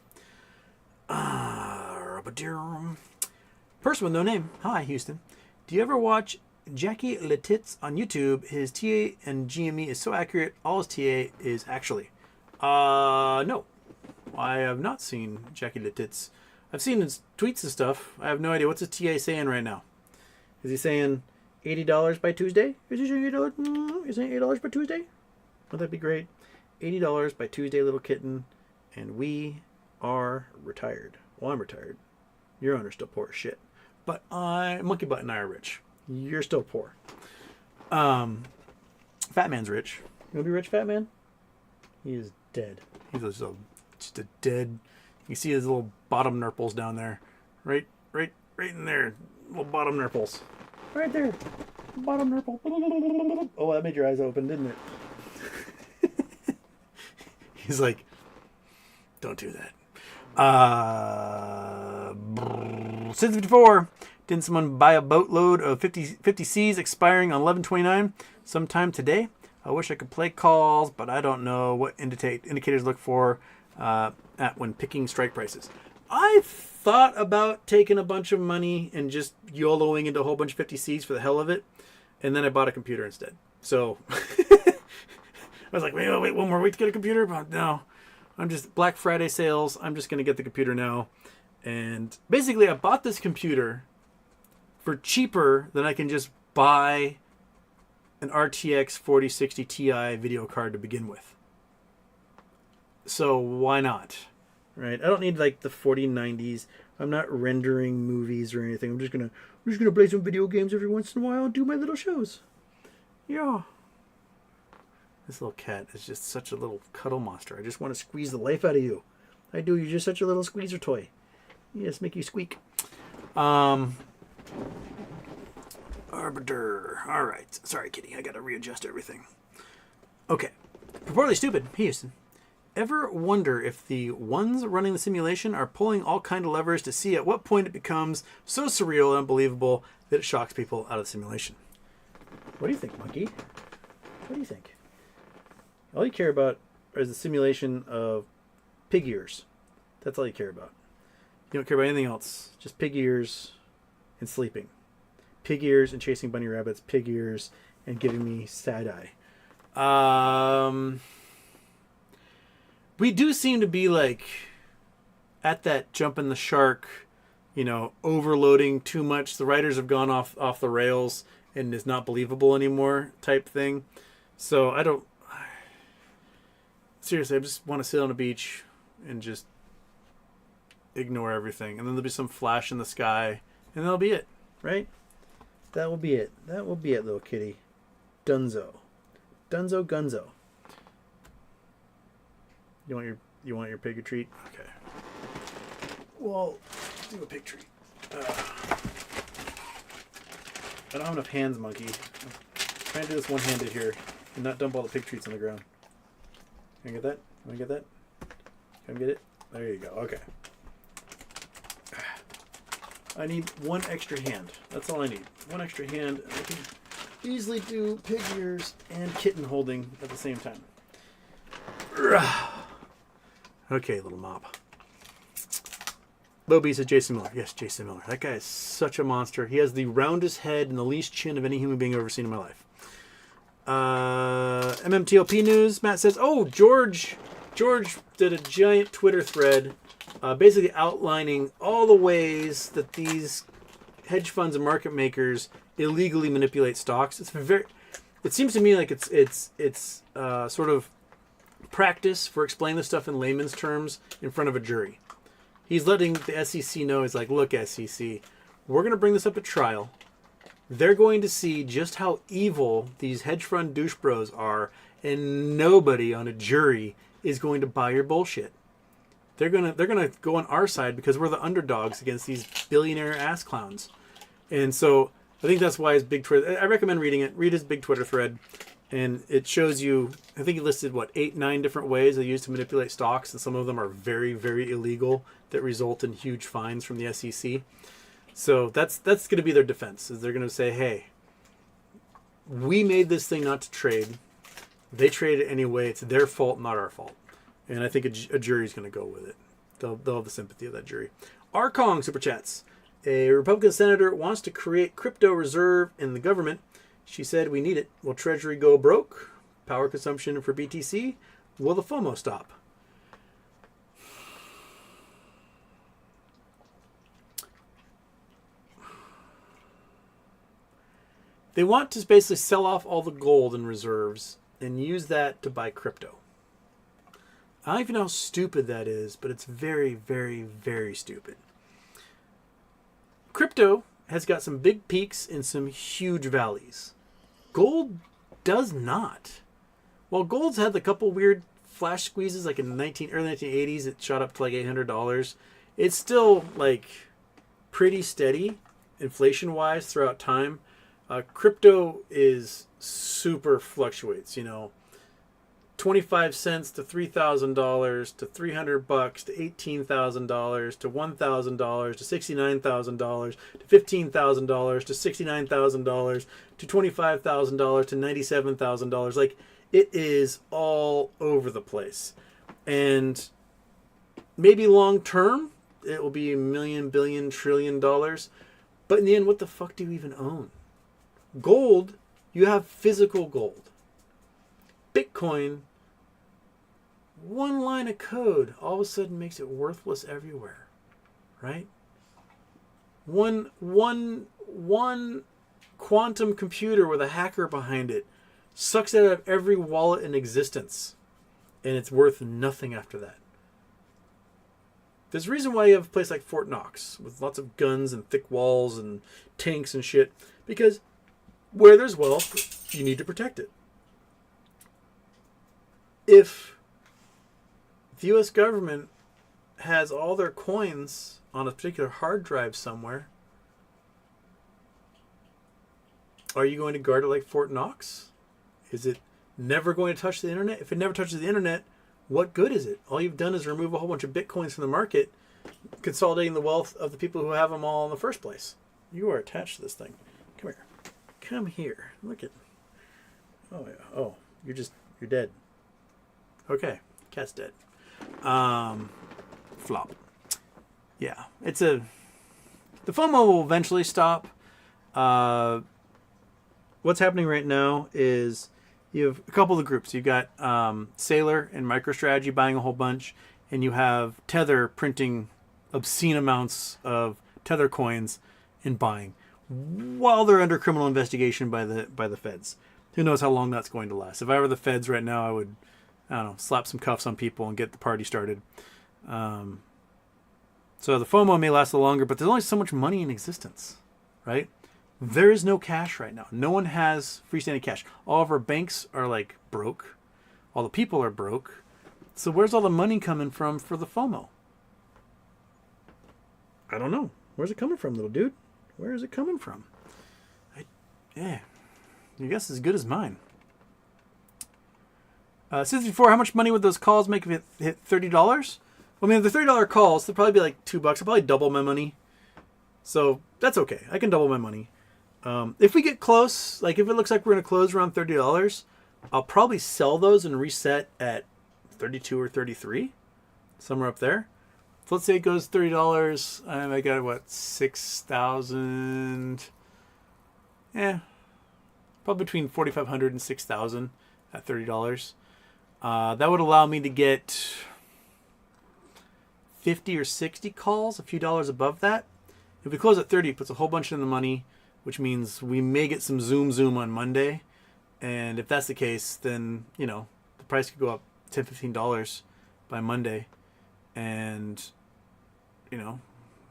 Person with no name. Hi, Houston. Do you ever watch Jackie Letitz on YouTube? His TA and GME is so accurate. All his TA is actually. No. I have not seen Jackie Letitz. I've seen his tweets and stuff. I have no idea. What's his TA saying right now? Is he saying $80 by Tuesday? Is he saying $80? Is he saying $8 by Tuesday? Would that be great? $80 by Tuesday, little kitten, and we are retired. Well, I'm retired. Your owner's still poor as shit. But Monkey Butt and I are rich. You're still poor. Fat Man's rich. You want to be rich, Fat Man? He is dead. He's just a dead. You see his little bottom nurples down there. Right in there. Little bottom nurples. Right there. Bottom nurple. Oh, that made your eyes open, didn't it? He's like, don't do that. Since 54, didn't someone buy a boatload of 50 C's expiring on 11/29 sometime today? I wish I could play calls, but I don't know what indicators look for at when picking strike prices. I thought about taking a bunch of money and just YOLOing into a whole bunch of 50 C's for the hell of it, and then I bought a computer instead. So I was like, wait, one more week to get a computer? But no, I'm just Black Friday sales. I'm just going to get the computer now. And basically, I bought this computer for cheaper than I can just buy an RTX 4060 Ti video card to begin with. So why not? Right? I don't need like the 4090s. I'm not rendering movies or anything. I'm just gonna play some video games every once in a while and do my little shows. Yeah. This little cat is just such a little cuddle monster. I just want to squeeze the life out of you. I do. You're just such a little squeezer toy. You just make you squeak. Arbiter. All right. Sorry, kitty. I got to readjust everything. Okay. Purportedly stupid. Hey, Houston. Ever wonder if the ones running the simulation are pulling all kind of levers to see at what point it becomes so surreal and unbelievable that it shocks people out of the simulation? What do you think, Monkey? What do you think? All you care about is the simulation of pig ears. That's all you care about. You don't care about anything else. Just pig ears and sleeping. Pig ears and chasing bunny rabbits. Pig ears and giving me side eye. We do seem to be like at that jumping the shark, overloading too much. The writers have gone off the rails and is not believable anymore type thing. So seriously, I just want to sit on a beach and just ignore everything. And then there'll be some flash in the sky and that'll be it, right? That will be it. That will be it, little kitty. Dunzo. Dunzo Gunzo. You want your pig a treat? Okay. Well, do a pig treat. I don't have enough hands, Monkey. I'm trying to do this one-handed here and not dump all the pig treats on the ground. Can I get that? Can I get that? Can I get it? There you go. Okay. I need one extra hand. That's all I need. One extra hand. And I can easily do pig ears and kitten holding at the same time. Okay, little mop. Lobie says Jason Miller. Yes, Jason Miller. That guy is such a monster. He has the roundest head and the least chin of any human being I've ever seen in my life. MMTLP News. Matt says, George did a giant Twitter thread basically outlining all the ways that these hedge funds and market makers illegally manipulate stocks. It seems to me like it's sort of practice for explaining this stuff in layman's terms in front of a jury. He's letting the SEC know, he's like, look, SEC, we're going to bring this up at trial. They're going to see just how evil these hedge fund douche bros are, and nobody on a jury is going to buy your bullshit. They're gonna go on our side because we're the underdogs against these billionaire ass clowns. And so I think that's why his big Twitter. I recommend reading it. Read his big Twitter thread, and it shows you. I think he listed 8, 9 different ways they use to manipulate stocks, and some of them are very, very illegal that result in huge fines from the SEC. So that's going to be their defense. Is they're going to say, hey, we made this thing not to trade. They traded it anyway. It's their fault, not our fault. And I think a jury's going to go with it. They'll have the sympathy of that jury. Arkong Super Chats. A Republican senator wants to create crypto reserve in the government. She said, we need it. Will Treasury go broke? Power consumption for BTC? Will the FOMO stop? They want to basically sell off all the gold in reserves and use that to buy crypto. I don't even know how stupid that is, but it's very, very, very stupid. Crypto has got some big peaks and some huge valleys. Gold does not. While gold's had a couple weird flash squeezes, like in the early 1980s, it shot up to like $800. It's still like pretty steady inflation-wise throughout time. Crypto is super fluctuates, 25 cents to $3,000 to $300 to $18,000 to $1,000 to $69,000 to $15,000 to $69,000 to $25,000 to $97,000. Like, it is all over the place. And maybe long term, it will be a million, billion, $trillion. But in the end, what the fuck do you even own? Gold, you have physical gold. Bitcoin, one line of code all of a sudden makes it worthless everywhere, right? One quantum computer with a hacker behind it sucks it out of every wallet in existence, and it's worth nothing after that. There's a reason why you have a place like Fort Knox with lots of guns and thick walls and tanks and shit, because where there's wealth, you need to protect it. If the U.S. government has all their coins on a particular hard drive somewhere, are you going to guard it like Fort Knox? Is it never going to touch the internet? If it never touches the internet, what good is it? All you've done is remove a whole bunch of bitcoins from the market, consolidating the wealth of the people who have them all in the first place. You are attached to this thing. Come here. Come here. Look at. Oh yeah. Oh, you're dead. Okay, cat's dead. Flop. Yeah, the FOMO will eventually stop. What's happening right now is you have a couple of the groups. You've got Sailor and MicroStrategy buying a whole bunch, and you have Tether printing obscene amounts of Tether coins and buying while they're under criminal investigation by the feds. Who knows how long that's going to last? If I were the feds right now, I would, slap some cuffs on people and get the party started. So the FOMO may last a little longer, but there's only so much money in existence, right? There is no cash right now. No one has freestanding cash. All of our banks are like broke. All the people are broke. So where's all the money coming from for the FOMO? I don't know. Where's it coming from, little dude? Where is it coming from? Your guess is as good as mine. Since before, how much money would those calls make if it hit $30? Well, I mean, if they're $30 calls, they'll probably be like $2. I'll probably double my money. So that's okay. I can double my money. If we get close, like if it looks like we're going to close around $30, I'll probably sell those and reset at 32 or 33, somewhere up there. So let's say it goes $30, and I got what, 6,000? Yeah, probably between 4,500 and 6,000 at $30. That would allow me to get 50 or 60 calls, a few dollars above that. If we close at 30, it puts a whole bunch in the money, which means we may get some zoom on Monday. And if that's the case, then, the price could go up $10, $15 by Monday. And,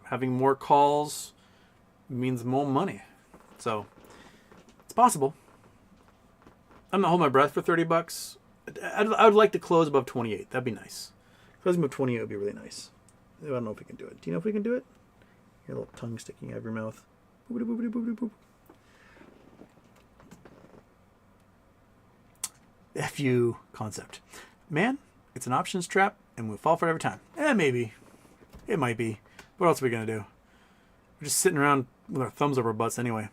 having more calls means more money. So it's possible. I'm not holding my breath for $30. I would like to close above 28. That'd be nice. Closing above 28 would be really nice. I don't know if we can do it. Do you know if we can do it? Your little tongue sticking out of your mouth. Boop, boop, boop, boop, boop. FU concept. Man, it's an options trap, and we'll fall for it every time. Maybe. It might be. What else are we going to do? We're just sitting around with our thumbs over our butts anyway.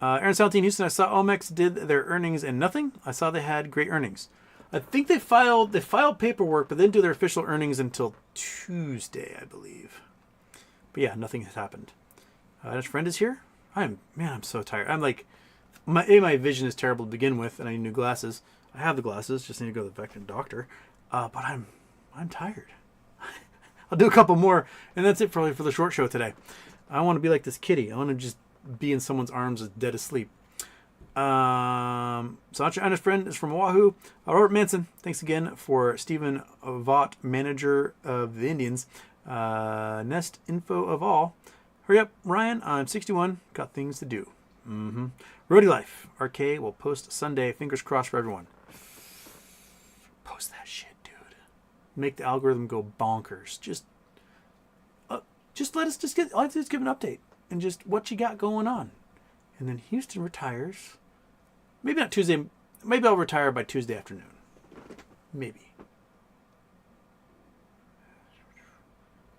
Aaron 17 Houston, I saw Omex did their earnings and nothing. I saw they had great earnings. I think they filed paperwork, but they didn't do their official earnings until Tuesday, I believe. But yeah, nothing has happened. His friend is here. I'm so tired. I'm like, my vision is terrible to begin with, and I need new glasses. I have the glasses, just need to go to the veteran doctor. But I'm tired. I'll do a couple more, and that's it probably for the short show today. I want to be like this kitty. I want to just be in someone's arms dead asleep. Sancho Anna's friend is from Oahu. Robert Manson, thanks again for Stephen Vaught, manager of the Indians. Nest info of all. Hurry up, Ryan. I'm 61. Got things to do. Roadie Life. RK will post Sunday. Fingers crossed for everyone. Post that shit, dude. Make the algorithm go bonkers. Just let us just give an update and just what you got going on. And then Houston retires. Maybe not Tuesday. Maybe I'll retire by Tuesday afternoon. Maybe.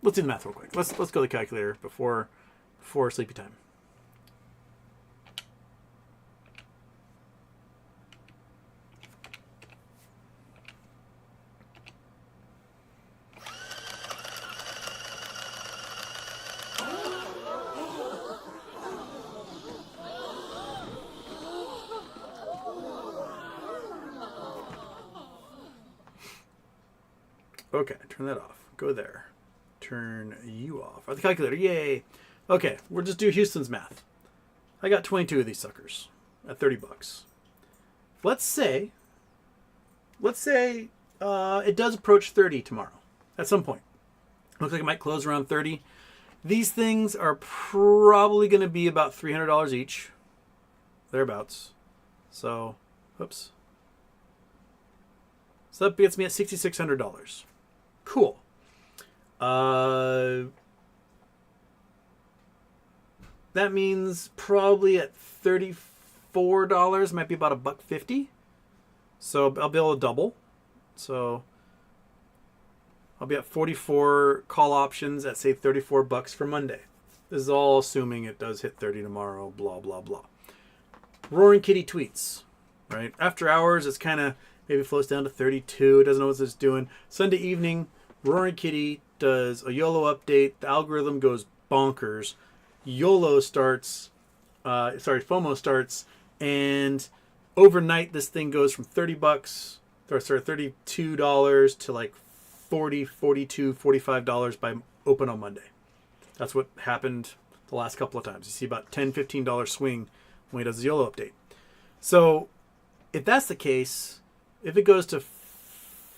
Let's do the math real quick. Let's go to the calculator before sleepy time. Okay, turn that off. Go there. Turn you off. The calculator, yay. Okay, we'll just do Houston's math. I got 22 of these suckers at $30. Let's say it does approach 30 tomorrow at some point. Looks like it might close around 30. These things are probably going to be about $300 each. Thereabouts. So, oops. So that gets me at $6,600. Cool. That means probably at $34 might be about $1.50. So I'll be able to double. So I'll be at 44 call options at say $34 for Monday. This is all assuming it does hit 30 tomorrow. Blah blah blah. Roaring Kitty tweets. Right after hours, it's kind of maybe floats down to 32. It doesn't know what it's doing. Sunday evening, Roaring Kitty does a YOLO update. The algorithm goes bonkers. FOMO starts, and overnight this thing goes from $32 to like $40, $42, $45 by open on Monday. That's what happened the last couple of times. You see about $10, $15 swing when he does the YOLO update. So if that's the case, if it goes to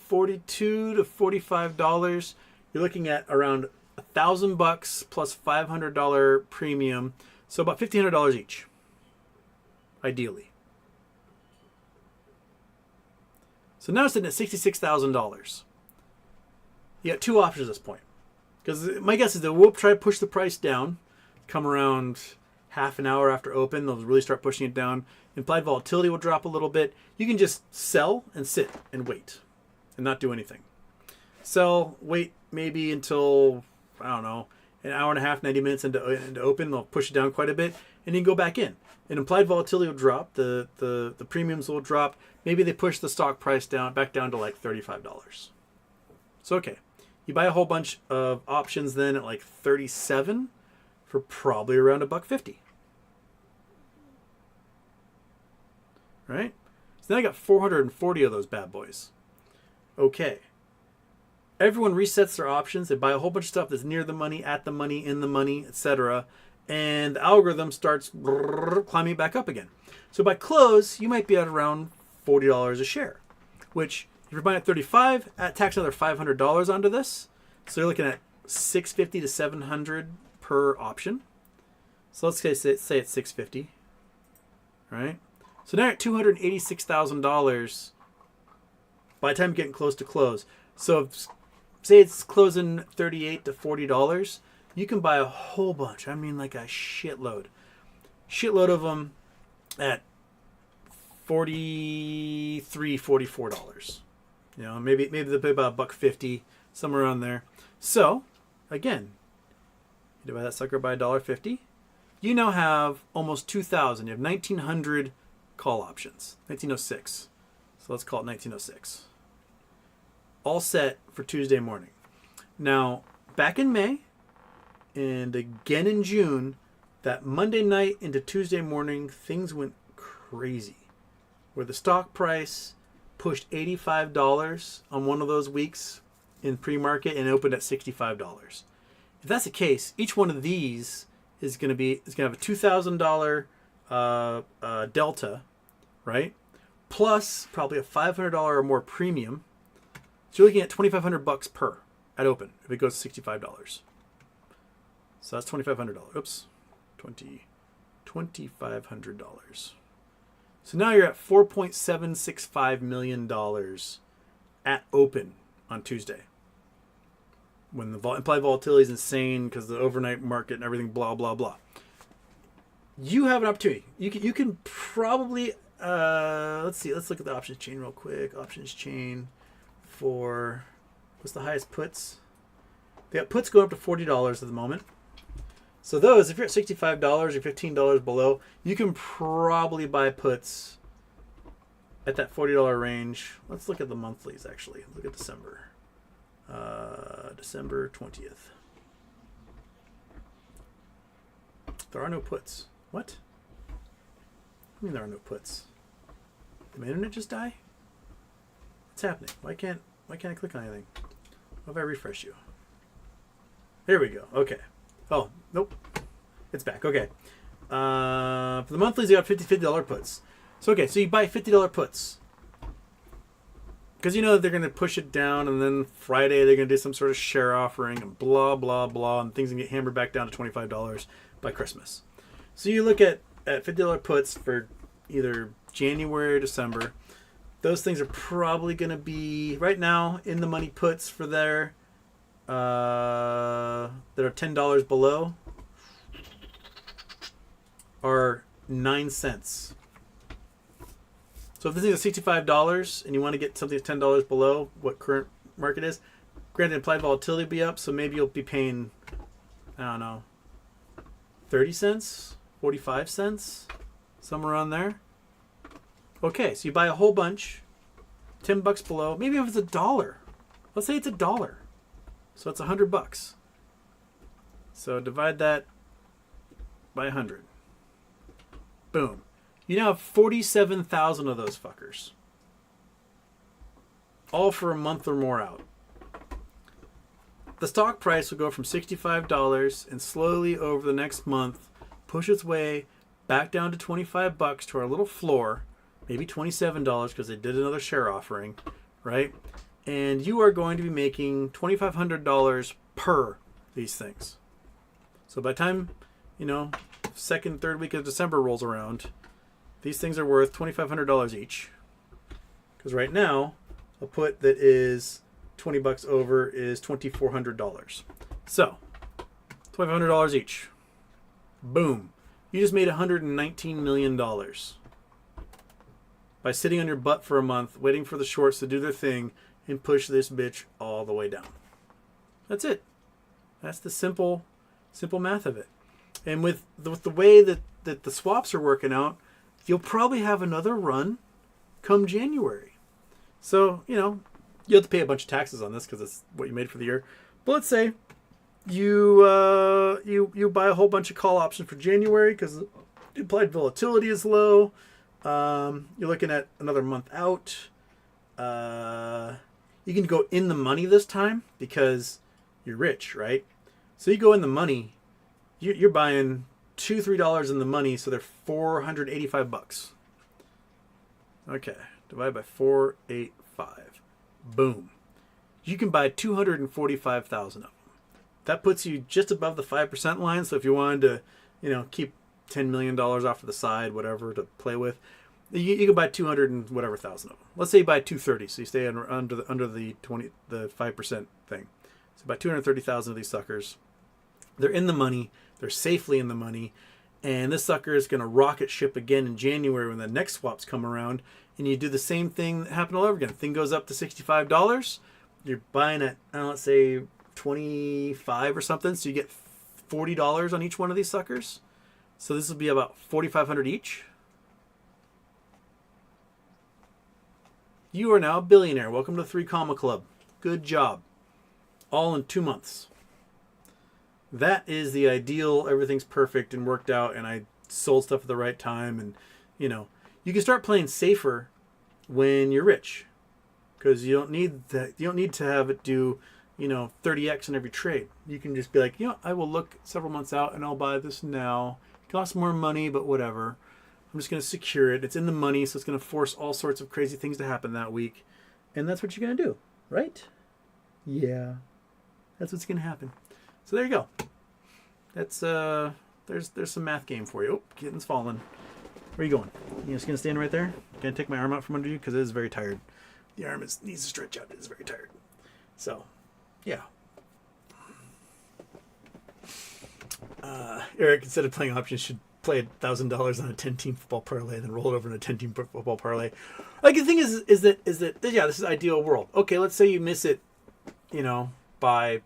$42 to $45, you're looking at around $1,000 plus $500 premium, so about $1,500 each, ideally. So now it's sitting at $66,000. You got two options at this point, because my guess is that we'll try to push the price down, come around half an hour after open, they'll really start pushing it down. Implied volatility will drop a little bit. You can just sell and sit and wait and not do anything. Sell, wait maybe until, I don't know, an hour and a half, 90 minutes into open. They'll push it down quite a bit and then go back in. And implied volatility will drop. The premiums will drop. Maybe they push the stock price back down to like $35. So, okay. You buy a whole bunch of options then at like 37 for probably around $1.50. Right? So then I got 440 of those bad boys. Okay. Everyone resets their options. They buy a whole bunch of stuff that's near the money, at the money, in the money, etc. And the algorithm starts climbing back up again. So by close, you might be at around $40 a share, which if you're buying at 35, tax another $500 onto this. So you're looking at $650 to $700 per option. So let's say it's $650, right? So now you're at $286,000 by the time you're getting close to close. So say it's closing $38 to $40, you can buy a whole bunch. I mean, like a shitload of them at $43, $44. You know, maybe they'll pay about $1.50, somewhere around there. So, again, you divide that sucker by $1.50. You now have almost 2,000. You have 1,900 call options. 1906. So let's call it 1906. All set for Tuesday morning. Now, back in May and again in June, that Monday night into Tuesday morning, things went crazy. Where the stock price pushed $85 on one of those weeks in pre-market and opened at $65. If that's the case, each one of these is going to have a $2,000 delta right? Plus probably a $500 or more premium. So you're looking at $2,500 per at open if it goes to $65. So that's $2,500. Oops, $2,500. So now you're at $4.765 million at open on Tuesday. When the implied volatility is insane because the overnight market and everything, blah, blah, blah. You have an opportunity. You can probably, let's see, let's look at the options chain real quick. Options chain for, what's the highest puts? They got puts going up to $40 at the moment. So those, if you're at $65 or $15 below, you can probably buy puts at that $40 range. Let's look at the monthlies, actually. Look at December. December 20th. There are no puts. What? I mean there are no puts. Did my internet just die? What's happening? Why can't I click on anything? What if I refresh you? There we go. Okay. Oh, nope. It's back. Okay. For the monthlies, you got $50 puts. So, okay, so you buy $50 puts. Because you know that they're going to push it down, and then Friday they're going to do some sort of share offering, and blah, blah, blah, and things can get hammered back down to $25 by Christmas. So you look at $50 puts for either January or December. Those things are probably going to be, right now, in the money puts for there that are $10 below are 9 cents. So if this thing is $65 and you want to get something that's $10 below what current market is, granted implied volatility will be up, so maybe you'll be paying, I don't know, 30 cents, 45 cents, somewhere around there. Okay, so you buy a whole bunch, $10 below, maybe if it's $1. Let's say it's $1. So it's $100. So divide that by 100. Boom. You now have 47,000 of those fuckers. All for a month or more out. The stock price will go from $65 and slowly over the next month push its way back down to $25 to our little floor, maybe $27 because they did another share offering, right? And you are going to be making $2,500 per these things. So by the time, second, third week of December rolls around, these things are worth $2,500 each. Because right now, a put that is $20 over is $2,400. So, $2,500 each. Boom. You just made $119 million by sitting on your butt for a month, waiting for the shorts to do their thing and push this bitch all the way down. That's it. That's the simple math of it. And with the way that the swaps are working out, you'll probably have another run come January. So, you have to pay a bunch of taxes on this because it's what you made for the year. But let's say you buy a whole bunch of call options for January because the implied volatility is low. You're looking at another month out. You can go in the money this time because you're rich, right? So you go in the money. You're buying $2-3 in the money, so they're $485. Okay, divide by 485. Boom. You can buy 245,000 of them. That puts you just above the 5% line. So if you wanted to, keep $10 million off to the side, whatever, to play with, you can buy 200 and whatever thousand of them. Let's say you buy 230, so you stay under the 5% thing. So buy 230,000 of these suckers. They're in the money. They're safely in the money. And this sucker is going to rocket ship again in January when the next swaps come around. And you do the same thing that happened all over again. The thing goes up to $65. You're buying at, let's say, 25 or something. So you get $40 on each one of these suckers. So this will be about $4,500 each. You are now a billionaire. Welcome to the 3 Comma Club. Good job. All in 2 months. That is the ideal. Everything's perfect and worked out, and I sold stuff at the right time. And you can start playing safer when you're rich, because you don't need that. You don't need to have it do 30x in every trade. You can just be like, I will look several months out and I'll buy this now. It costs more money, but whatever. I'm just going to secure it. It's in the money, so it's going to force all sorts of crazy things to happen that week. And that's what you're going to do, right? Yeah. That's what's going to happen. So there you go. That's, there's some math game for you. Oh, kitten's falling. Where are you going? You just going to stand right there? Going to take my arm out from under you? Because it is very tired. The arm needs to stretch out. It is very tired. So, yeah. Eric, instead of playing options, should play $1,000 on a 10-team football parlay and then roll it over in a 10-team football parlay. Like, the thing is that yeah, this is ideal world. Okay, let's say you miss it, by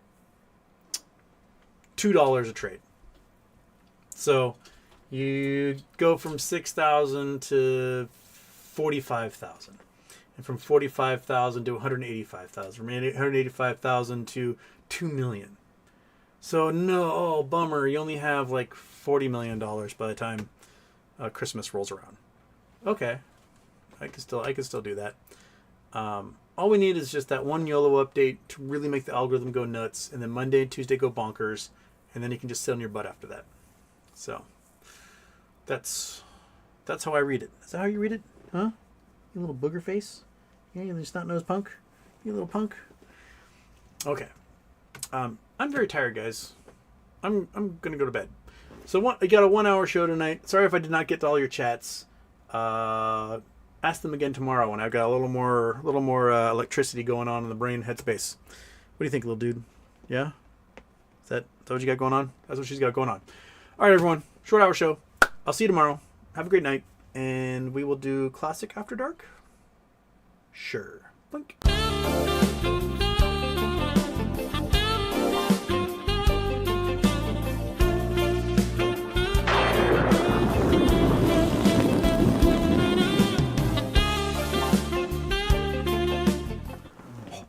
$2 a trade. So you go from 6,000 to 45,000, and from 45,000 to 185,000, from 185,000 to 2 million. So bummer. You only have like $40 million by the time Christmas rolls around. Okay, I can still do that. All we need is just that one YOLO update to really make the algorithm go nuts, and then Monday and Tuesday go bonkers, and then you can just sit on your butt after that. So that's how I read it. Is that how you read it? Huh? You little booger face? Yeah, you little snot-nosed punk? You little punk? Okay. I'm very tired, guys. I'm gonna go to bed. So I got a 1-hour show tonight. Sorry if I did not get to all your chats. Ask them again tomorrow when I've got a little more electricity going on in the brain headspace. What do you think, little dude? Yeah? Is that what you got going on? That's what she's got going on. All right, everyone. Short hour show. I'll see you tomorrow. Have a great night. And we will do Classic After Dark? Sure. Blink.